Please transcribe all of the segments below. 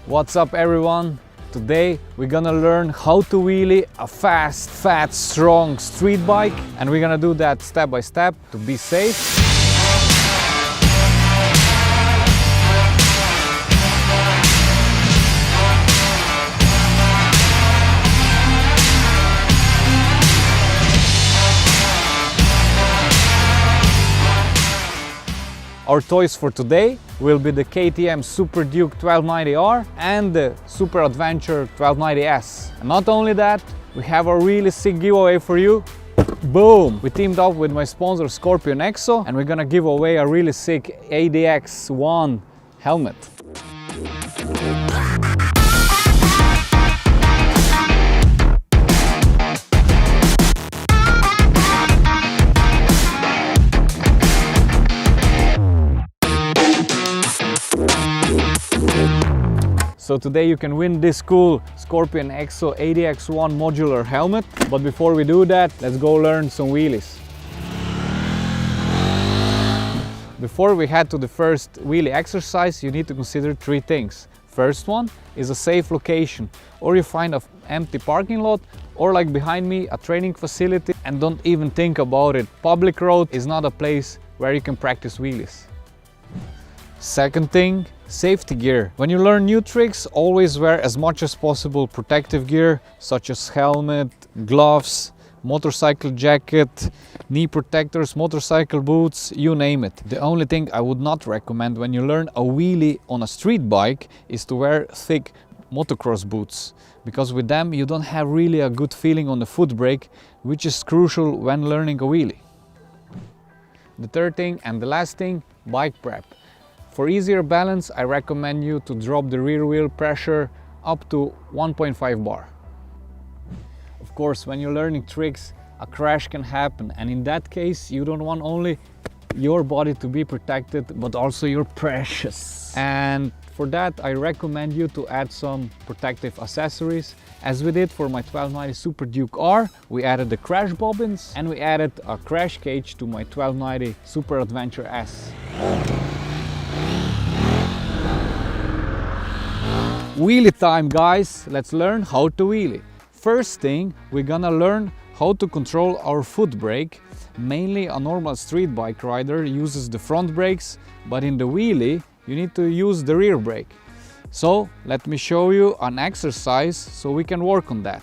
What's up everyone? Today we're gonna learn how to wheelie a fast, fat, strong street bike, and we're gonna do that step by step to be safe. Our toys for today will be the KTM Super Duke 1290R and the Super Adventure 1290S. And not only that, we have a really sick giveaway for you. Boom! We teamed up with my sponsor Scorpion Exo, and we're gonna give away a really sick ADX1 helmet. So today you can win this cool Scorpion Exo ADX1 modular helmet. But before we do that, let's go learn some wheelies. Before we head to the first wheelie exercise, you need to consider three things. First one is a safe location, or you find an empty parking lot, or like behind me, a training facility, and don't even think about it. Public road is not a place where you can practice wheelies. Second thing, safety gear. When you learn new tricks, always wear as much as possible protective gear, such as helmet, gloves, motorcycle jacket, knee protectors, motorcycle boots, you name it. The only thing I would not recommend when you learn a wheelie on a street bike is to wear thick motocross boots, because with them you don't have really a good feeling on the foot brake, which is crucial when learning a wheelie. The third thing and the last thing, bike prep. For easier balance, I recommend you to drop the rear wheel pressure up to 1.5 bar. Of course, when you're learning tricks, a crash can happen, and in that case, you don't want only your body to be protected, but also your precious. And for that, I recommend you to add some protective accessories. As we did for my 1290 Super Duke R, we added the crash bobbins, and we added a crash cage to my 1290 Super Adventure S. Wheelie time, guys! Let's learn how to wheelie. First thing, we're gonna learn how to control our foot brake. Mainly a normal street bike rider uses the front brakes, but in the wheelie you need to use the rear brake. So let me show you an exercise so we can work on that.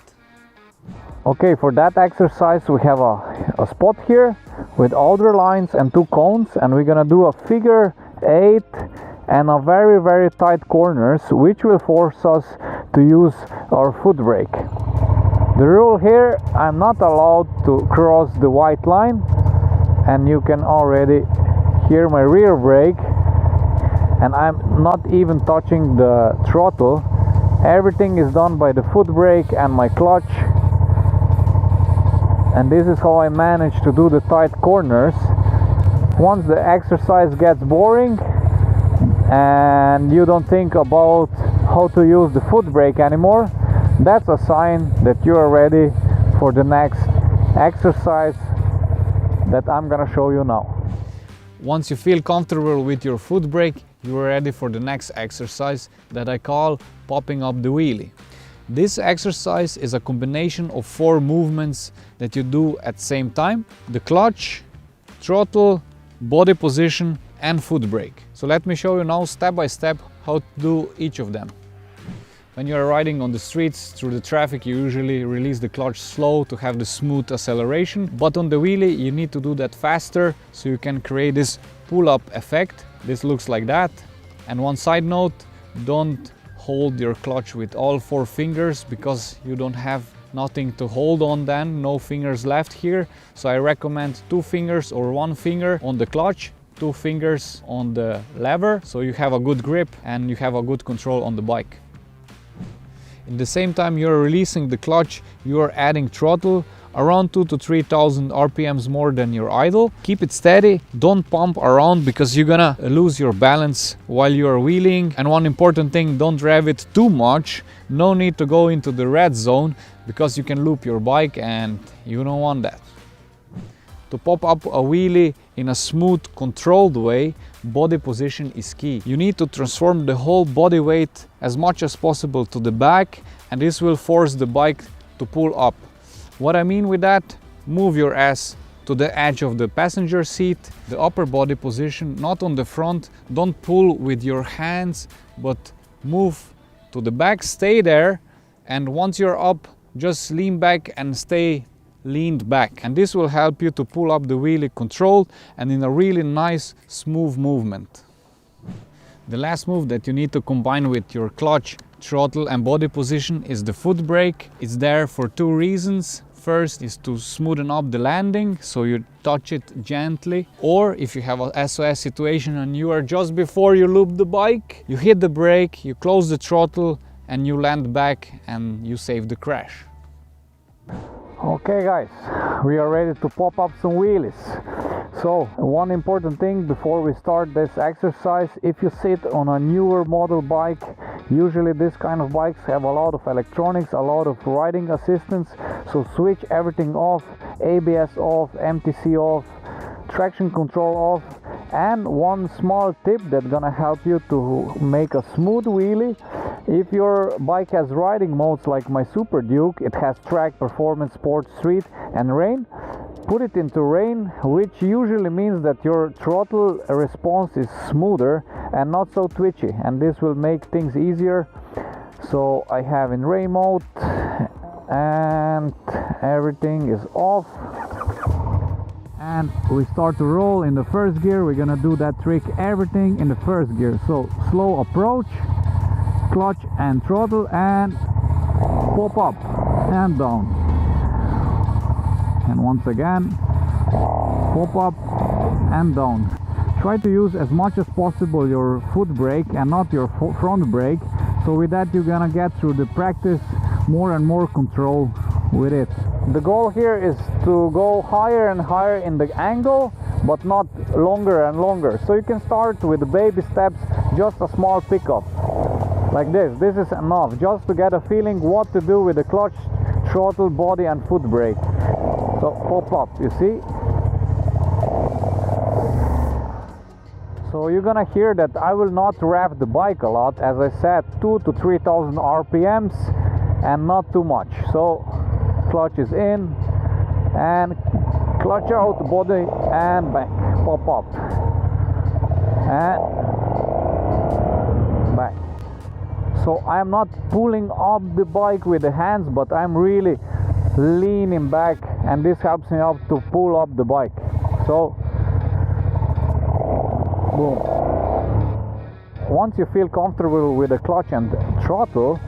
Okay, for that exercise we have a spot here with outer lines and two cones, and we're gonna do a figure 8 and a very tight corners, which will force us to use our foot brake. The rule here, I'm not allowed to cross the white line, and you can already hear my rear brake, and I'm not even touching the throttle. Everything is done by the foot brake and my clutch, and this is how I manage to do the tight corners. Once the exercise gets boring and you don't think about how to use the foot brake anymore, that's a sign that you are ready for the next exercise that I'm gonna show you now. Once you feel comfortable with your foot brake, you are ready for the next exercise that I call popping up the wheelie. This exercise is a combination of 4 movements that you do at the same time: the clutch, throttle, body position and foot brake. So let me show you now step by step how to do each of them. When you are riding on the streets through the traffic, you usually release the clutch slow to have the smooth acceleration, but on the wheelie you need to do that faster so you can create this pull-up effect. This looks like that. And one side note, don't hold your clutch with all 4 fingers, because you don't have nothing to hold on then, no fingers left here. So I recommend 2 fingers or 1 finger on the clutch, 2 fingers on the lever, so you have a good grip and you have a good control on the bike. In the same time you're releasing the clutch, you are adding throttle around 2,000 to 3,000 RPMs more than your idle. Keep it steady, don't pump around, because you're gonna lose your balance while you're wheeling. And one important thing, don't rev it too much. No need to go into the red zone, because you can loop your bike and you don't want that. To pop up a wheelie in a smooth, controlled way, body position is key. You need to transform the whole body weight as much as possible to the back, and this will force the bike to pull up. What I mean with that, move your ass to the edge of the passenger seat, the upper body position, not on the front. Don't pull with your hands, but move to the back, stay there, and once you're up, just lean back and stay leaned back. And this will help you to pull up the wheelie controlled and in a really nice, smooth movement. The last move that you need to combine with your clutch, throttle and body position is the foot brake. It's there for two reasons. First is to smoothen up the landing, so you touch it gently. Or if you have a SOS situation and you are just before you loop the bike, you hit the brake, you close the throttle and you land back and you save the crash. Okay guys, we are ready to pop up some wheelies. So one important thing before we start this exercise, if you sit on a newer model bike, usually this kind of bikes have a lot of electronics, a lot of riding assistance, so switch everything off, ABS off, MTC off, traction control off. And one small tip that's gonna help you to make a smooth wheelie: if your bike has riding modes like my Super Duke, it has track, performance, sport, street and rain, put it into rain, which usually means that your throttle response is smoother and not so twitchy, and this will make things easier. So I have in rain mode and everything is off. And we start to roll in the first gear. We're gonna do that trick, everything in the first gear. So slow approach, clutch and throttle, and pop up and down. And once again, pop up and down. Try to use as much as possible your foot brake and not your front brake. So with that you're gonna get through the practice more and more control with it. The goal here is to go higher and higher in the angle, but not longer and longer. So you can start with the baby steps, just a small pickup like this. This is enough just to get a feeling what to do with the clutch, throttle, body and foot brake. So pop up, you see. So you're gonna hear that I will not rev the bike a lot, as I said, 2,000 to 3,000 RPMs and not too much. So clutch is in and clutch out, body and back, pop up and back. So I'm not pulling up the bike with the hands, but I'm really leaning back, and this helps me out to pull up the bike. So boom. Once you feel comfortable with the clutch and throttle,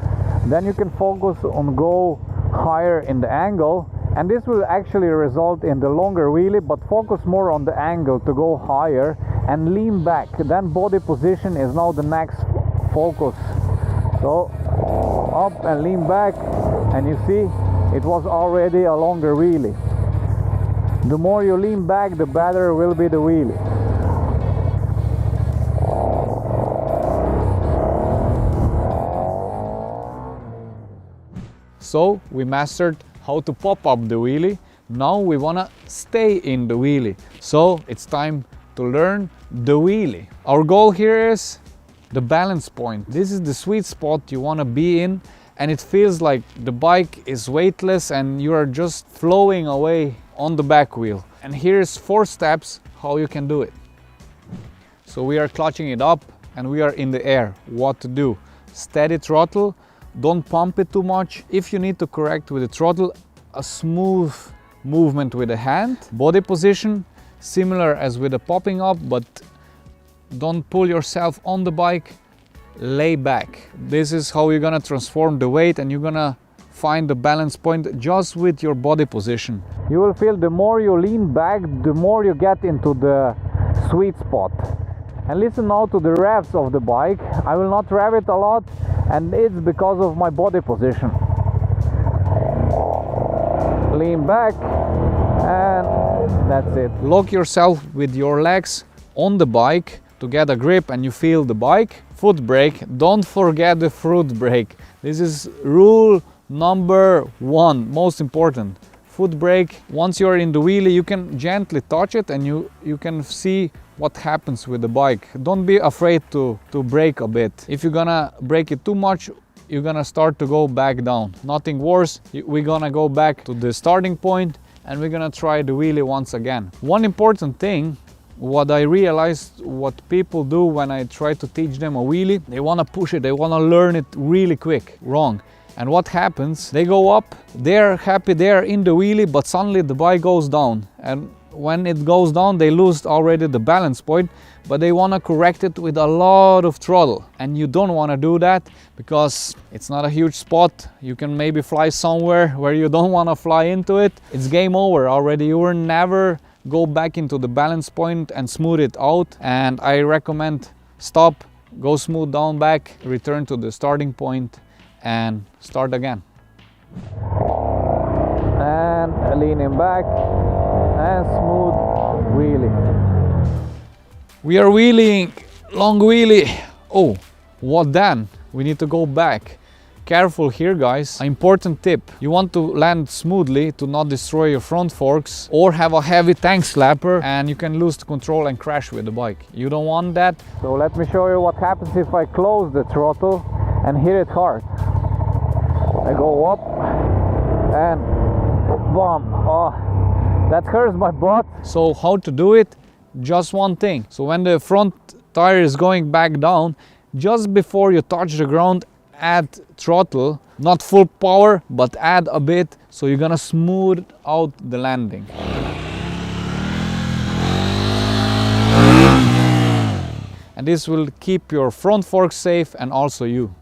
then you can focus on go higher in the angle, and this will actually result in the longer wheelie, but focus more on the angle to go higher and lean back. Then body position is now the next focus. So up and lean back, and you see it was already a longer wheelie. The more you lean back, the better will be the wheelie. So we mastered how to pop up the wheelie. Now we wanna stay in the wheelie. So it's time to learn the wheelie. Our goal here is the balance point. This is the sweet spot you wanna be in, and it feels like the bike is weightless and you are just flowing away on the back wheel. And here's 4 steps how you can do it. So we are clutching it up and we are in the air. What to do? Steady throttle. Don't pump it too much. If you need to correct with the throttle, a smooth movement with the hand. Body position, similar as with the popping up, but don't pull yourself on the bike. Lay back. This is how you're gonna transform the weight, and you're gonna find the balance point just with your body position. You will feel the more you lean back, the more you get into the sweet spot. And listen now to the revs of the bike. I will not rev it a lot, and it's because of my body position. Lean back, and that's it. Lock yourself with your legs on the bike to get a grip and you feel the bike. Foot brake, don't forget the foot brake. This is rule number 1, most important. Foot brake, once you're in the wheelie, you can gently touch it and you can see what happens with the bike. Don't be afraid to brake a bit. If you're gonna brake it too much, you're gonna start to go back down. Nothing worse, we're gonna go back to the starting point and we're gonna try the wheelie once again. One important thing, what I realized what people do when I try to teach them a wheelie, they wanna push it, they wanna learn it really quick. Wrong. And what happens? They go up, they're happy, they're in the wheelie, but suddenly the bike goes down. And when it goes down, they lose already the balance point, but they want to correct it with a lot of throttle. And you don't want to do that because it's not a huge spot. You can maybe fly somewhere where you don't want to fly into it. It's game over already. You will never go back into the balance point and smooth it out. And I recommend stop, go smooth down back, return to the starting point and start again. And leaning back and smooth wheelie. We are wheeling, long wheelie. Oh, what then? We need to go back. Careful here, guys. An important tip. You want to land smoothly to not destroy your front forks or have a heavy tank slapper and you can lose the control and crash with the bike. You don't want that. So let me show you what happens if I close the throttle and hit it hard. I go up and boom. Oh, that hurts my butt. So how to do it? Just one thing. So when the front tire is going back down, just before you touch the ground, add throttle, not full power, but add a bit, so you're gonna smooth out the landing. And this will keep your front fork safe and also you.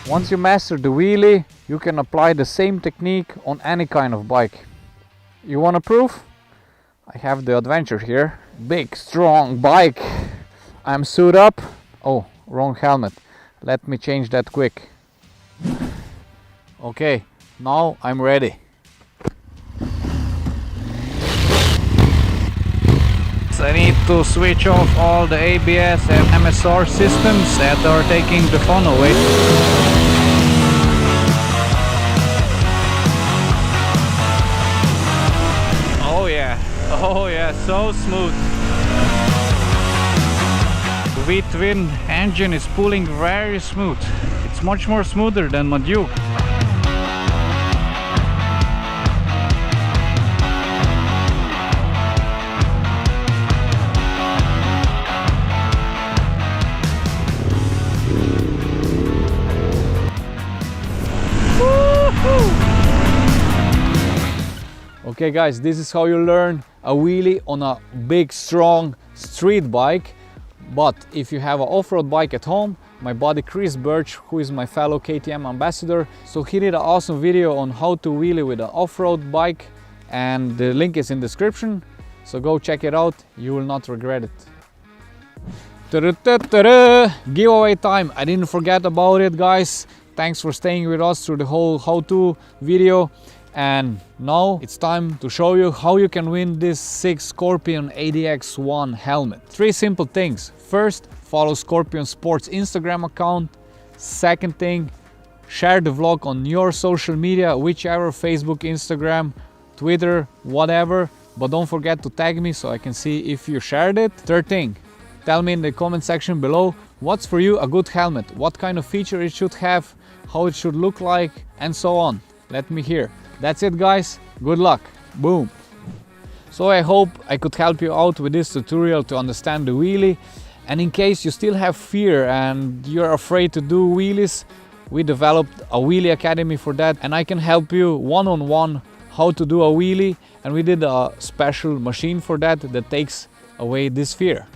Once you master the wheelie, you can apply the same technique on any kind of bike. You want a proof? I have the Adventure here. Big, strong bike. I'm suited up. Oh, wrong helmet. Let me change that quick. Okay, now I'm ready. I need to switch off all the ABS and MSR systems that are taking the fun away. Oh yeah, so smooth. The V-twin engine is pulling very smooth. It's much more smoother than my Duke. Okay guys, this is how you learn a wheelie on a big, strong street bike. But if you have an off-road bike at home, my buddy Chris Birch, who is my fellow KTM ambassador, so he did an awesome video on how to wheelie with an off-road bike, and the link is in the description, so go check it out, you will not regret it. Giveaway time, I didn't forget about it guys. Thanks for staying with us through the whole how-to video. And now it's time to show you how you can win this sick Scorpion ADX1 helmet. 3 simple things. First, follow Scorpion Sports Instagram account. Second thing, share the vlog on your social media, whichever, Facebook, Instagram, Twitter, whatever. But don't forget to tag me so I can see if you shared it. Third thing, tell me in the comment section below what's for you a good helmet, what kind of feature it should have, how it should look like, and so on. Let me hear. That's it guys, good luck, boom. So I hope I could help you out with this tutorial to understand the wheelie, and in case you still have fear and you're afraid to do wheelies, we developed a wheelie academy for that, and I can help you one-on-one how to do a wheelie, and we did a special machine for that that takes away this fear.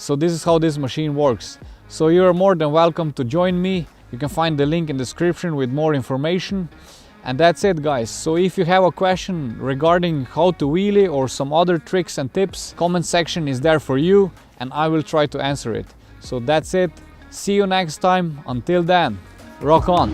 So this is how this machine works. So you are more than welcome to join me. You can find the link in the description with more information. And that's it, guys. So if you have a question regarding how to wheelie or some other tricks and tips, comment section is there for you and I will try to answer it. So that's it. See you next time. Until then, rock on.